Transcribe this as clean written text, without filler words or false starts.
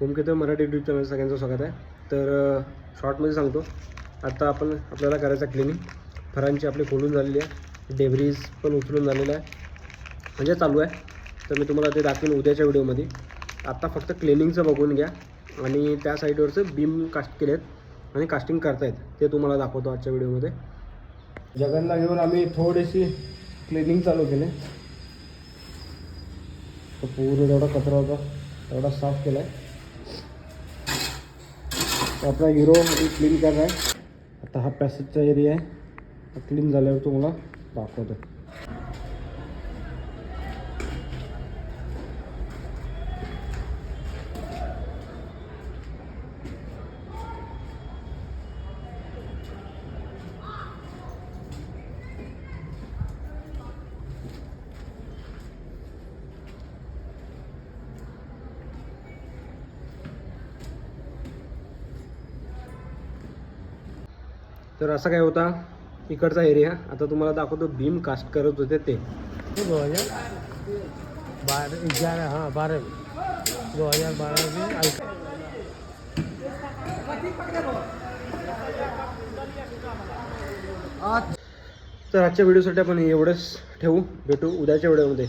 होमकेतन Marathi YouTube channel सगळ्यांचं स्वागत आहे. तर शॉर्टमध्ये सांगतो, आता आपल्याला करायचं क्लिनिंग. फरांची आपली खोलून झालेली आहे, डेब्रीज पण उचलून झालेला आहे, म्हणजे चालू आहे. तर मी तुम्हाला ते दाखवेन उद्याच्या व्हिडिओमध्ये. आत्ता फक्त क्लिनिंगचं बघून घ्या आणि त्या साईडवरचं बीम कास्ट केलेत आणि कास्टिंग करतायत ते तुम्हाला दाखवतो आजच्या व्हिडिओमध्ये. जगनला घेऊन आम्ही थोडीशी क्लिनिंग चालू केली. तो पूर्ण जेवढा कचरा होता तेवढा साफ केला आहे. आपला हिरो क्लीन करणार आहे. आता हा पॅसेजचा एरिया आहे, क्लीन झाल्यावर तुम्हाला दाखवतो. तर असा काय होता इकडचा एरिया. आता तुम्हाला दाखवतो बीम कास्ट करत होते ते. 2012 तर आजच्या व्हिडिओसाठी आपण एवढंच ठेवू. भेटू उद्याच्या व्हिडिओमध्ये.